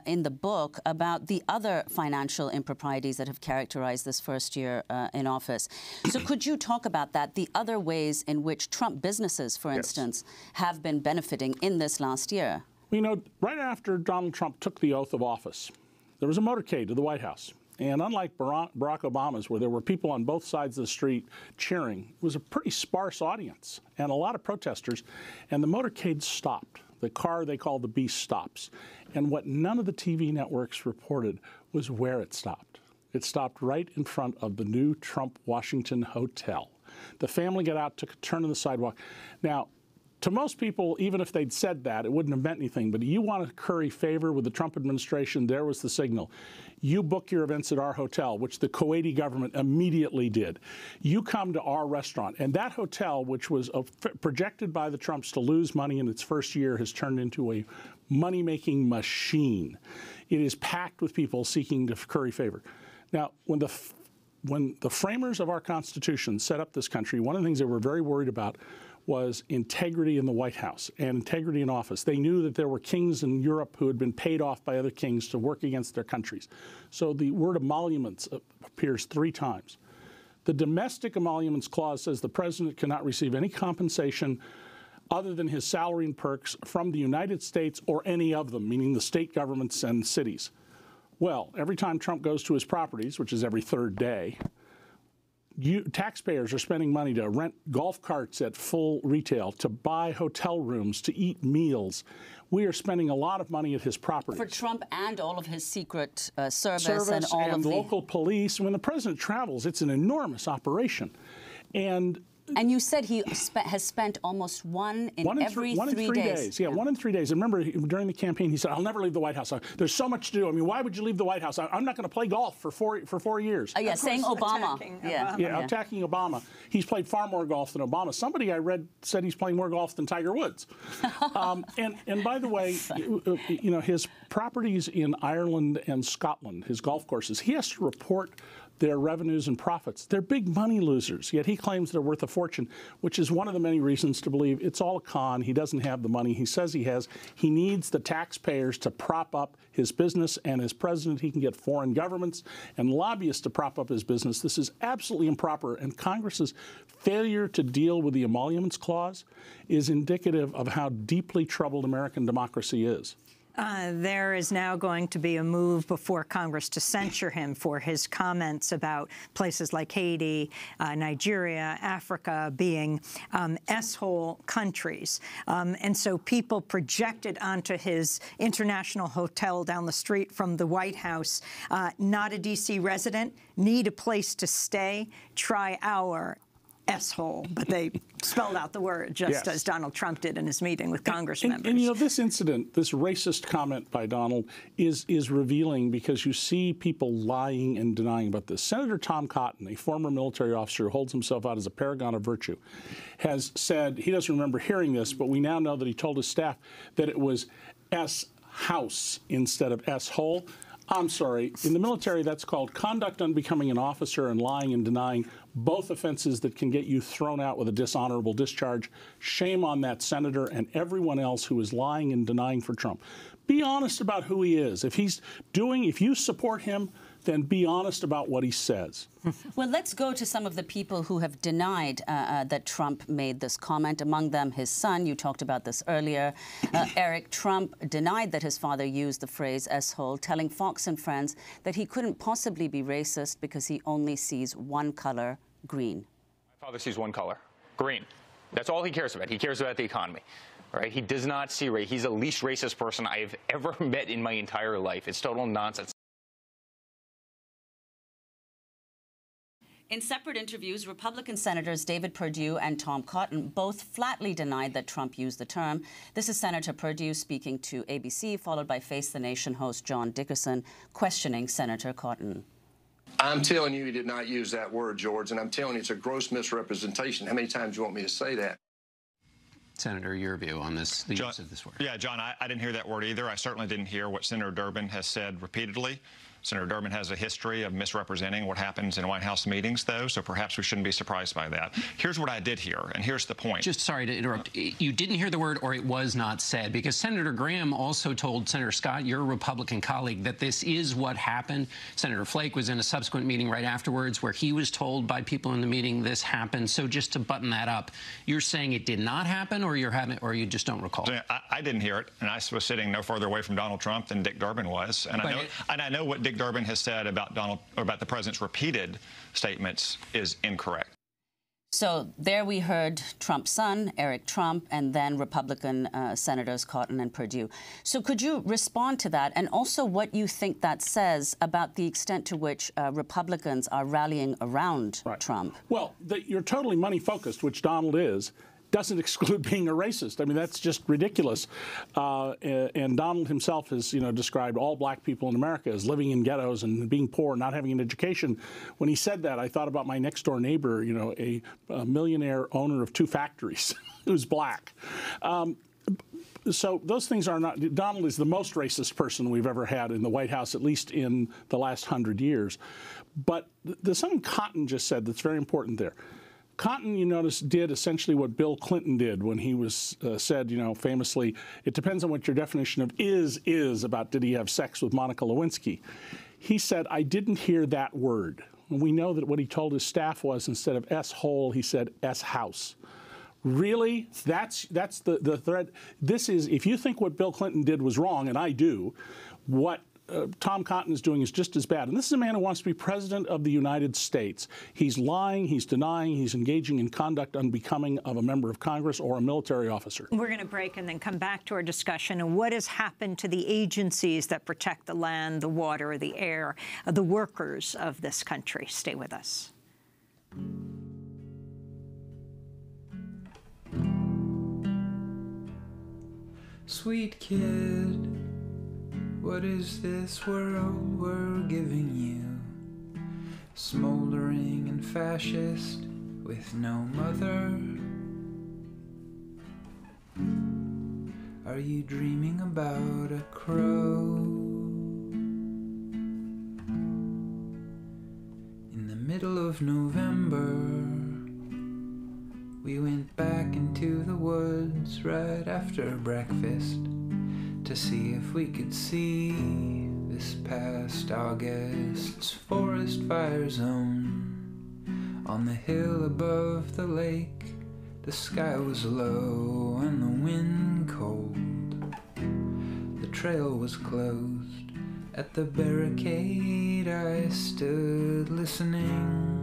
in the book about the other financial improprieties that have characterized this first year in office. So could you talk about that, the other ways in which Trump businesses, for instance, have been benefiting in this last year? You know, right after Donald Trump took the oath of office, there was a motorcade to the White House. And unlike Barack Obama's, where there were people on both sides of the street cheering, it was a pretty sparse audience and a lot of protesters. And the motorcade stopped. The car they called the Beast stops. And what none of the TV networks reported was where it stopped. It stopped right in front of the new Trump Washington Hotel. The family got out, took a turn on the sidewalk. Now, to most people, even if they'd said that, it wouldn't have meant anything. But you want to curry favor with the Trump administration, there was the signal. You book your events at our hotel, which the Kuwaiti government immediately did. You come to our restaurant. And that hotel, which was projected by the Trumps to lose money in its first year, has turned into a money-making machine. It is packed with people seeking to curry favor. Now, when the framers of our Constitution set up this country, one of the things they were very worried about was integrity in the White House and integrity in office. They knew that there were kings in Europe who had been paid off by other kings to work against their countries. So the word emoluments appears 3 times. The domestic emoluments clause says the president cannot receive any compensation other than his salary and perks from the United States or any of them, meaning the state governments and cities. Well, every time Trump goes to his properties, which is every 3rd day, taxpayers are spending money to rent golf carts at full retail, to buy hotel rooms, to eat meals. We are spending a lot of money at his properties. For Trump and all of his secret service and all of the local police. When the president travels, it's an enormous operation. And you said he has spent almost one in every 3 days. Yeah, 1 in 3 days. I remember during the campaign, he said, I'll never leave the White House. There's so much to do. I mean, why would you leave the White House? I'm not going to play golf for 4 years. Yeah, saying Obama. Attacking Obama. He's played far more golf than Obama. Somebody I read said he's playing more golf than Tiger Woods. And by the way, you know, his properties in Ireland and Scotland, his golf courses, he has to report their revenues and profits. They're big money losers, yet he claims they're worth a fortune, which is one of the many reasons to believe it's all a con. He doesn't have the money he says he has. He needs the taxpayers to prop up his business, and as president, he can get foreign governments and lobbyists to prop up his business. This is absolutely improper, and Congress's failure to deal with the emoluments clause is indicative of how deeply troubled American democracy is. There is now going to be a move before Congress to censure him for his comments about places like Haiti, Nigeria, Africa being S-hole countries. And so people projected onto his international hotel down the street from the White House, not a D.C. resident, need a place to stay, try our S-hole, but they spelled out the word, just as Donald Trump did in his meeting with Congress members. And, you know, this incident, this racist comment by Donald is revealing, because you see people lying and denying about this. Senator Tom Cotton, a former military officer who holds himself out as a paragon of virtue, has said, he doesn't remember hearing this, but we now know that he told his staff that it was S-house instead of S-hole. I'm sorry. In the military, that's called conduct unbecoming an officer and lying and denying, both offenses that can get you thrown out with a dishonorable discharge. Shame on that senator and everyone else who is lying and denying for Trump. Be honest about who he is. If you support him, then be honest about what he says. Well, let's go to some of the people who have denied that Trump made this comment. Among them, his son. You talked about this earlier. Eric Trump denied that his father used the phrase S-hole, telling Fox and Friends that he couldn't possibly be racist because he only sees one color, green. My father sees one color, green. That's all he cares about. He cares about the economy. Right? He does not see race. He's the least racist person I've ever met in my entire life. It's total nonsense. In separate interviews, Republican Senators David Perdue and Tom Cotton both flatly denied that Trump used the term. This is Senator Perdue speaking to ABC, followed by Face the Nation host John Dickerson questioning Senator Cotton. I'm telling you he did not use that word, George, and I'm telling you it's a gross misrepresentation. How many times do you want me to say that? Senator, your view on this, the use of this word. Yeah, John, I didn't hear that word either. I certainly didn't hear what Senator Durbin has said repeatedly. Senator Durbin has a history of misrepresenting what happens in White House meetings, though, so perhaps we shouldn't be surprised by that. Here's what I did hear, and here's the point. Just sorry to interrupt. You didn't hear the word, or it was not said, because Senator Graham also told Senator Scott, your Republican colleague, that this is what happened. Senator Flake was in a subsequent meeting right afterwards where he was told by people in the meeting this happened. So just to button that up, you're saying it did not happen, or you just don't recall? I didn't hear it, and I was sitting no further away from Donald Trump than Dick Durbin was, and I know what Dick Durbin has said about the president's repeated statements is incorrect. So there we heard Trump's son, Eric Trump, and then Republican Senators Cotton and Perdue. So could you respond to that, and also what you think that says about the extent to which Republicans are rallying around Trump? Well, you're totally money-focused, which Donald is, doesn't exclude being a racist. I mean, that's just ridiculous. And Donald himself has, described all black people in America as living in ghettos and being poor and not having an education. When he said that, I thought about my next-door neighbor, a millionaire owner of 2 factories who's black. So those things are not. Donald is the most racist person we've ever had in the White House, at least in the last 100 years. But there's something Cotton just said that's very important there. Cotton, you notice, did essentially what Bill Clinton did when he was said, famously, it depends on what your definition of is about did he have sex with Monica Lewinsky. He said, I didn't hear that word. And we know that what he told his staff was, instead of S-hole, he said S-house. Really? That's the thread. This is, if you think what Bill Clinton did was wrong, and I do, what Tom Cotton is doing is just as bad. And this is a man who wants to be president of the United States. He's lying, he's denying, he's engaging in conduct unbecoming of a member of Congress or a military officer. We're going to break and then come back to our discussion on what has happened to the agencies that protect the land, the water, the air, the workers of this country. Stay with us. Sweet kid, what is this world we're giving you? Smoldering and fascist with no mother. Are you dreaming about a crow? In the middle of November, we went back into the woods right after breakfast to see if we could see this past August's forest fire zone. On the hill above the lake, the sky was low and the wind cold. The trail was closed. At the barricade I stood listening.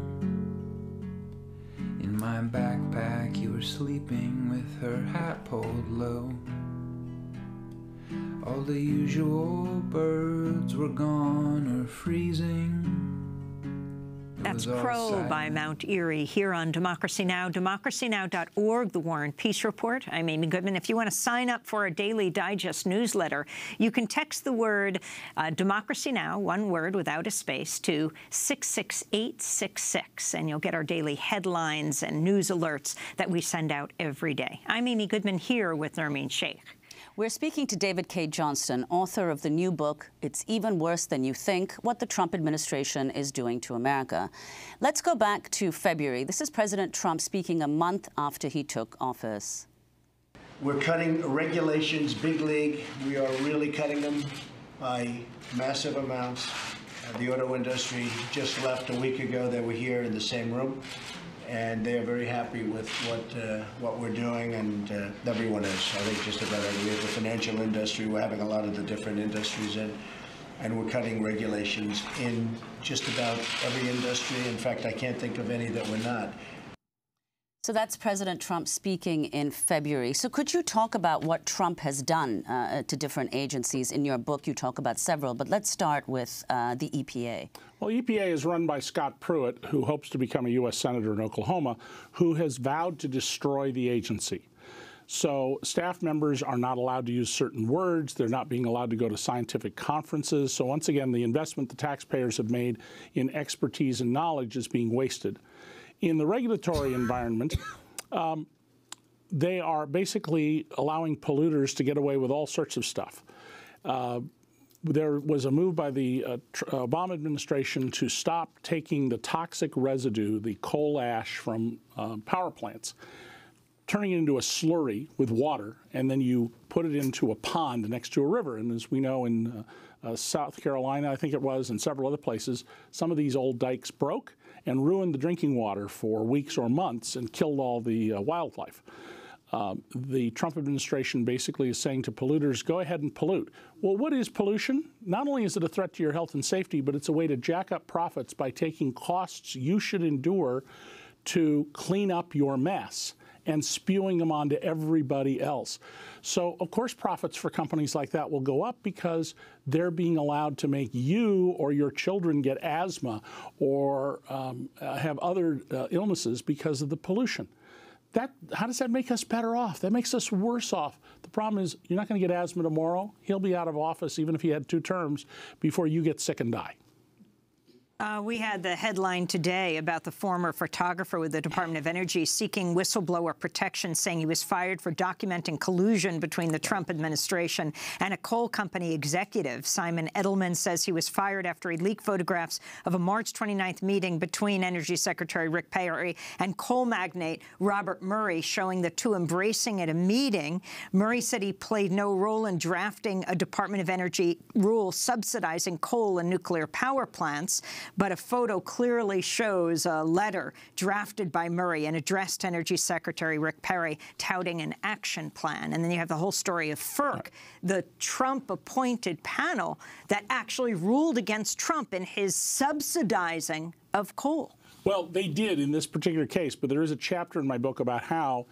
In my backpack you were sleeping with her hat pulled low. All the usual birds were gone or freezing. That's Crow by Mount Erie here on Democracy Now!, democracynow.org, The War and Peace Report. I'm Amy Goodman. If you want to sign up for our daily digest newsletter, you can text the word Democracy Now!, one word without a space, to 66866, and you'll get our daily headlines and news alerts that we send out every day. I'm Amy Goodman here with Nermeen Sheikh. We're speaking to David K. Johnston, author of the new book, It's Even Worse Than You Think, What the Trump Administration is Doing to America. Let's go back to February. This is President Trump speaking a month after he took office. We're cutting regulations, big league. We are really cutting them by massive amounts. The auto industry just left a week ago. They were here in the same room. And they are very happy with what we're doing, and everyone is. I think just about everyone. We have the financial industry. We're having a lot of the different industries in, and we're cutting regulations in just about every industry. In fact, I can't think of any that we're not. So that's President Trump speaking in February. So could you talk about what Trump has done to different agencies? In your book, you talk about several, but let's start with the EPA. Well, EPA is run by Scott Pruitt, who hopes to become a U.S. Senator in Oklahoma, who has vowed to destroy the agency. So staff members are not allowed to use certain words. They're not being allowed to go to scientific conferences. So once again, the investment the taxpayers have made in expertise and knowledge is being wasted. In the regulatory environment, they are basically allowing polluters to get away with all sorts of stuff. There was a move by the Obama administration to stop taking the toxic residue, the coal ash from power plants, turning it into a slurry with water, and then you put it into a pond next to a river. And as we know in South Carolina, I think it was, and several other places, some of these old dikes broke and ruined the drinking water for weeks or months and killed all the wildlife. The Trump administration basically is saying to polluters, go ahead and pollute. Well, what is pollution? Not only is it a threat to your health and safety, but it's a way to jack up profits by taking costs you should endure to clean up your mess and spewing them onto everybody else. So, of course, profits for companies like that will go up because they're being allowed to make you or your children get asthma or have other illnesses because of the pollution. How does that make us better off? That makes us worse off. The problem is you're not going to get asthma tomorrow. He'll be out of office, even if he had 2 terms, before you get sick and die. We had the headline today about the former photographer with the Department of Energy seeking whistleblower protection, saying he was fired for documenting collusion between the Trump administration and a coal company executive. Simon Edelman says he was fired after he leaked photographs of a March 29th meeting between Energy Secretary Rick Perry and coal magnate Robert Murray, showing the two embracing at a meeting. Murray said he played no role in drafting a Department of Energy rule subsidizing coal and nuclear power plants. But a photo clearly shows a letter drafted by Murray and addressed to Energy Secretary Rick Perry touting an action plan. And then you have the whole story of FERC, the Trump-appointed panel that actually ruled against Trump in his subsidizing of coal. Well, they did in this particular case, but there is a chapter in my book about how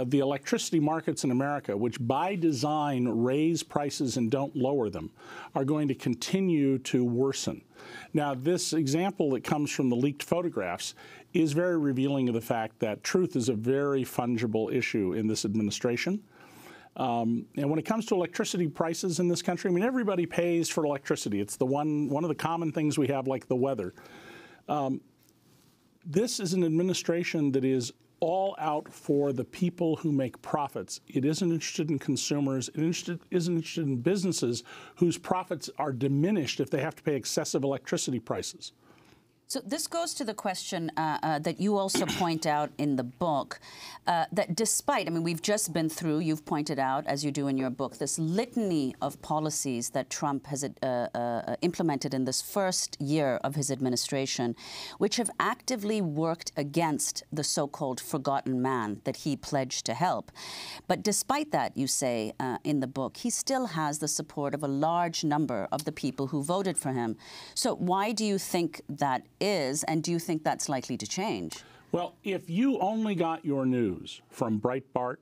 the electricity markets in America, which by design raise prices and don't lower them, are going to continue to worsen. Now, this example that comes from the leaked photographs is very revealing of the fact that truth is a very fungible issue in this administration. And when it comes to electricity prices in this country, I mean, everybody pays for electricity. It's the one of the common things we have, like the weather. This is an administration that is all out for the people who make profits. It isn't interested in consumers. It isn't interested in businesses whose profits are diminished if they have to pay excessive electricity prices. So this goes to the question that you also point out in the book, that despite, I mean, we've just been through, you've pointed out, as you do in your book, this litany of policies that Trump has implemented in this first year of his administration, which have actively worked against the so-called forgotten man that he pledged to help. But despite that, you say in the book, he still has the support of a large number of the people who voted for him. So why do you think that is, and do you think that's likely to change? Well, if you only got your news from Breitbart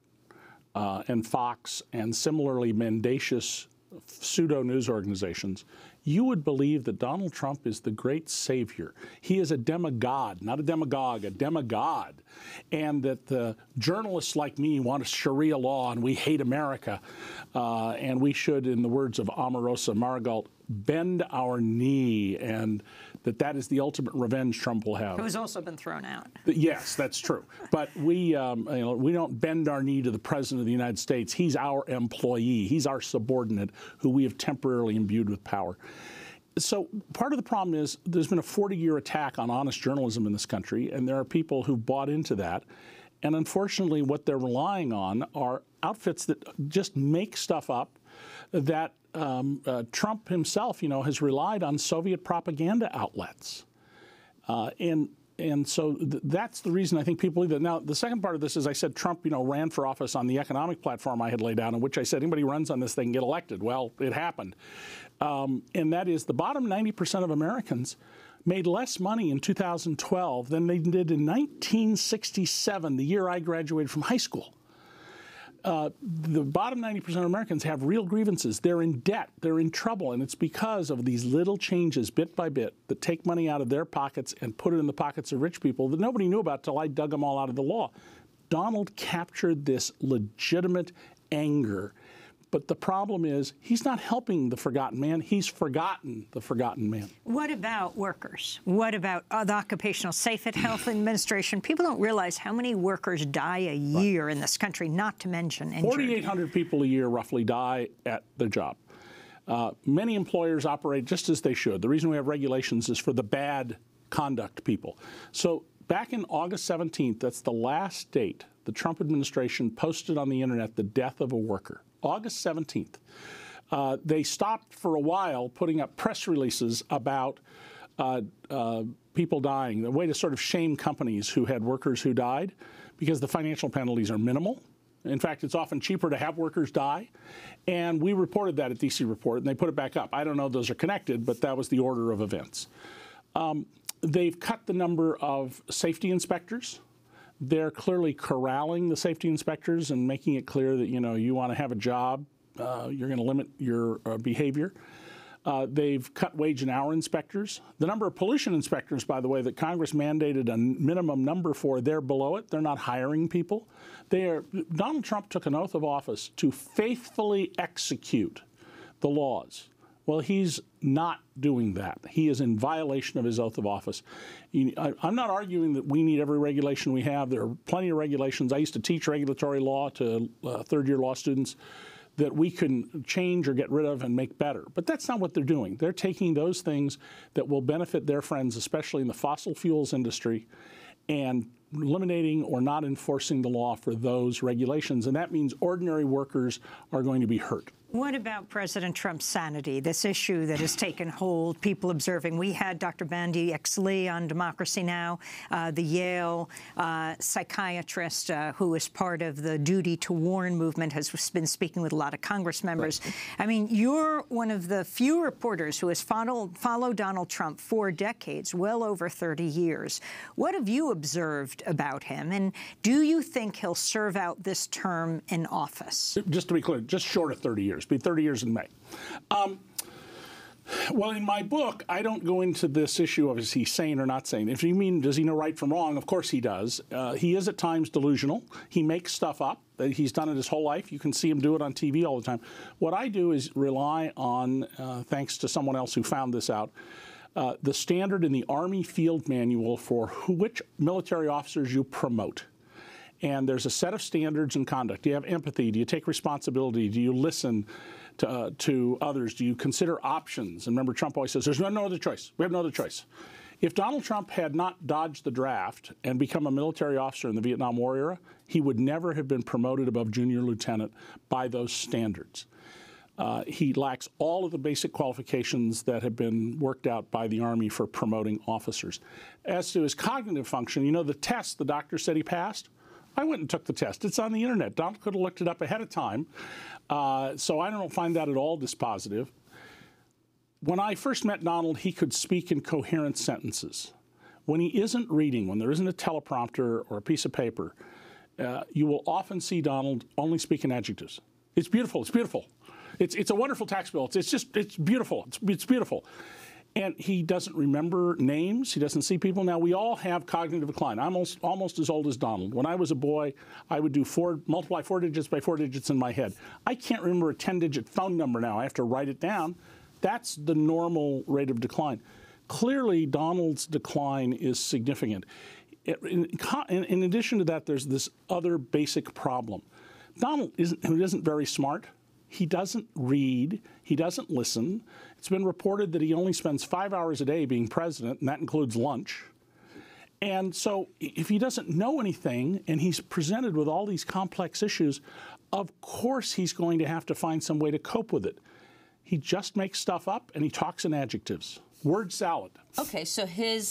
and Fox and similarly mendacious pseudo-news organizations, you would believe that Donald Trump is the great savior. He is a demigod, not a demagogue, a demigod. And that the journalists like me want a Sharia law and we hate America. And we should, in the words of Omarosa Margalt, bend our knee, and that is the ultimate revenge Trump will have. Who's also been thrown out. Yes, that's true. But we don't bend our knee to the President of the United States. He's our employee. He's our subordinate who we have temporarily imbued with power. So part of the problem is there's been a 40-year attack on honest journalism in this country, and there are people who bought into that. And unfortunately, what they're relying on are outfits that just make stuff up that Trump himself, has relied on Soviet propaganda outlets. And so that's the reason I think people believe that. Now, the second part of this is I said Trump, ran for office on the economic platform I had laid out, in which I said anybody who runs on this, they can get elected. Well, it happened. And that is the bottom 90% of Americans made less money in 2012 than they did in 1967, the year I graduated from high school. The bottom 90% of Americans have real grievances. They're in debt. They're in trouble. And it's because of these little changes, bit by bit, that take money out of their pockets and put it in the pockets of rich people that nobody knew about till I dug them all out of the law. Donald captured this legitimate anger. But the problem is he's not helping the forgotten man. He's forgotten the forgotten man. What about workers? What about the Occupational Safety Health Administration? People don't realize how many workers die a year in this country, not to mention injured. 4,800 people a year roughly die at their job. Many employers operate just as they should. The reason we have regulations is for the bad conduct people. So back in August 17th, that's the last date, the Trump administration posted on the internet the death of a worker. August 17th. They stopped for a while putting up press releases about people dying, the way to sort of shame companies who had workers who died, because the financial penalties are minimal. In fact, it's often cheaper to have workers die. And we reported that at DC Report, and they put it back up. I don't know if those are connected, but that was the order of events. They've cut the number of safety inspectors. They're clearly corralling the safety inspectors and making it clear that, you want to have a job, you're going to limit your behavior. They've cut wage and hour inspectors. The number of pollution inspectors, by the way, that Congress mandated a minimum number for, they're below it. They're not hiring people. Donald Trump took an oath of office to faithfully execute the laws. Well, he's not doing that. He is in violation of his oath of office. I'm not arguing that we need every regulation we have. There are plenty of regulations. I used to teach regulatory law to third-year law students that we can change or get rid of and make better. But that's not what they're doing. They're taking those things that will benefit their friends, especially in the fossil fuels industry, and eliminating or not enforcing the law for those regulations. And that means ordinary workers are going to be hurt. What about President Trump's sanity, this issue that has taken hold, people observing? We had Dr. Bandy X. Lee on Democracy Now!, the Yale psychiatrist who is part of the Duty to Warn movement, has been speaking with a lot of Congress members. Right. I mean, you're one of the few reporters who has followed Donald Trump for decades, well over 30 years. What have you observed about him, and do you think he'll serve out this term in office? Just to be clear, just short of 30 years. Be 30 years in May. Well, in my book, I don't go into this issue of is he sane or not sane. If you mean does he know right from wrong, of course he does. He is at times delusional. He makes stuff up. He's done it his whole life. You can see him do it on TV all the time. What I do is rely on, thanks to someone else who found this out, the standard in the Army Field Manual for which military officers you promote. And there's a set of standards and conduct. Do you have empathy? Do you take responsibility? Do you listen to others? Do you consider options? And remember, Trump always says, there's no other choice. We have no other choice. If Donald Trump had not dodged the draft and become a military officer in the Vietnam War era, he would never have been promoted above junior lieutenant by those standards. He lacks all of the basic qualifications that have been worked out by the Army for promoting officers. As to his cognitive function, you know, the test the doctor said he passed, I went and took the test. It's on the internet. Donald could have looked it up ahead of time. So I don't find that at all dispositive. When I first met Donald, he could speak in coherent sentences. When he isn't reading, when there isn't a teleprompter or a piece of paper, you will often see Donald only speak in adjectives. It's beautiful. It's beautiful. It's a wonderful tax bill. It's beautiful. It's beautiful. And he doesn't remember names. He doesn't see people. Now, we all have cognitive decline. I'm almost as old as Donald. When I was a boy, I would do multiply 4 digits by 4 digits in my head. I can't remember a 10-digit phone number now. I have to write it down. That's the normal rate of decline. Clearly, Donald's decline is significant. In addition to that, there's this other basic problem. Donald isn't very smart. He doesn't read. He doesn't listen. It's been reported that he only spends 5 hours a day being president, and that includes lunch. And so if he doesn't know anything and he's presented with all these complex issues, of course he's going to have to find some way to cope with it. He just makes stuff up and he talks in adjectives. Word salad. Okay, so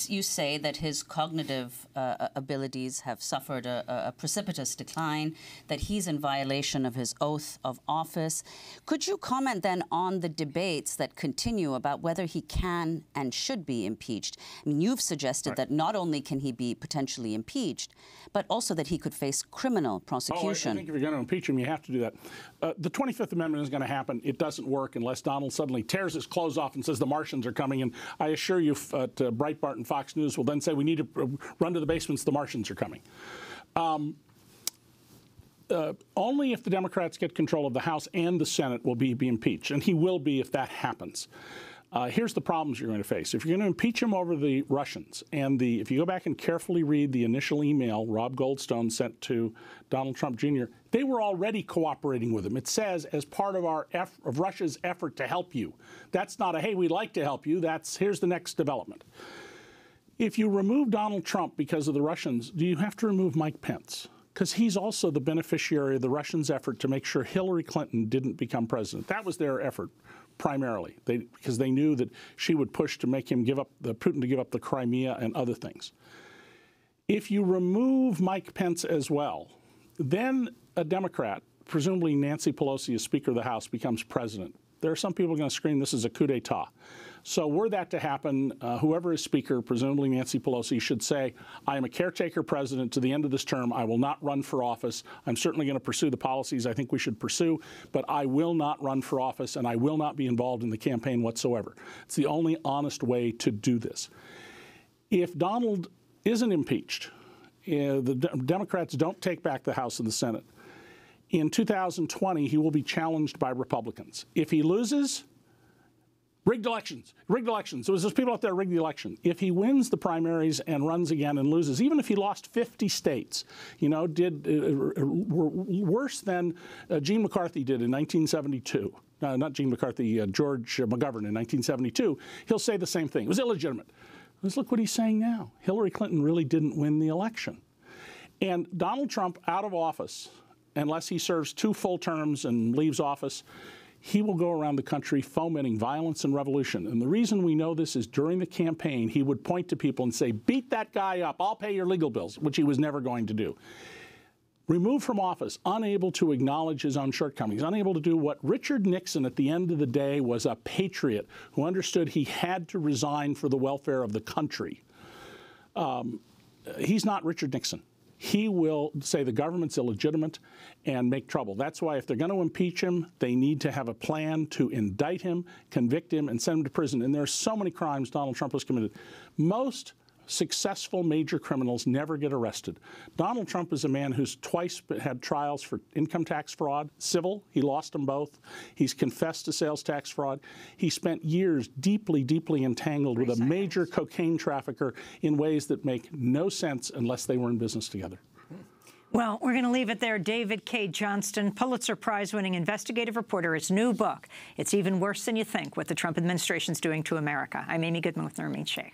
you say that his cognitive abilities have suffered a precipitous decline, that he's in violation of his oath of office. Could you comment then on the debates that continue about whether he can and should be impeached? I mean, you've suggested that not only can he be potentially impeached, but also that he could face criminal prosecution. I think if you're going to impeach him, you have to do that. The 25th Amendment is going to happen. It doesn't work unless Donald suddenly tears his clothes off and says the Martians are coming. And I assure you, Breitbart and Fox News will then say we need to run to the basements, the Martians are coming. Only if the Democrats get control of the House and the Senate will be impeached, and he will be if that happens. Here's the problems you're going to face. If you're going to impeach him over the Russians, and if you go back and carefully read the initial email Rob Goldstone sent to Donald Trump Jr., they were already cooperating with him. It says, as part of Russia's effort to help you. That's not a, hey, we'd like to help you. That's, here's the next development. If you remove Donald Trump because of the Russians, do you have to remove Mike Pence? Because he's also the beneficiary of the Russians' effort to make sure Hillary Clinton didn't become president. That was their effort. Primarily, because they knew that she would push to make him Putin to give up the Crimea and other things. If you remove Mike Pence as well, then a Democrat, presumably Nancy Pelosi as Speaker of the House, becomes president. There are some people going to scream this is a coup d'etat. So were that to happen, whoever is Speaker, presumably Nancy Pelosi, should say, I am a caretaker president to the end of this term. I will not run for office. I'm certainly going to pursue the policies I think we should pursue, but I will not run for office and I will not be involved in the campaign whatsoever. It's the only honest way to do this. If Donald isn't impeached, the Democrats don't take back the House and the Senate, in 2020 he will be challenged by Republicans. If he loses, rigged elections. So there's people out there rigged the election. If he wins the primaries and runs again and loses, even if he lost 50 states, worse than Gene McCarthy did in 1972. Not Gene McCarthy, George McGovern in 1972. He'll say the same thing. It was illegitimate. Let's look what he's saying now. Hillary Clinton really didn't win the election. And Donald Trump out of office, unless he serves 2 full terms and leaves office, he will go around the country fomenting violence and revolution. And the reason we know this is during the campaign, he would point to people and say, beat that guy up, I'll pay your legal bills, which he was never going to do. Removed from office, unable to acknowledge his own shortcomings, unable to do what Richard Nixon at the end of the day was a patriot who understood he had to resign for the welfare of the country. He's not Richard Nixon. He will say the government's illegitimate and make trouble. That's why if they're going to impeach him, they need to have a plan to indict him, convict him, and send him to prison. And there are so many crimes Donald Trump has committed. Most successful major criminals never get arrested. Donald Trump is a man who's twice had trials for income tax fraud, civil. He lost them both. He's confessed to sales tax fraud. He spent years deeply, deeply entangled with a major cocaine trafficker in ways that make no sense unless they were in business together. Well, we're going to leave it there. David K. Johnston, Pulitzer Prize-winning investigative reporter, his new book, It's Even Worse Than You Think, What the Trump Administration's Doing to America. I'm Amy Goodman with Nermeen Sheikh.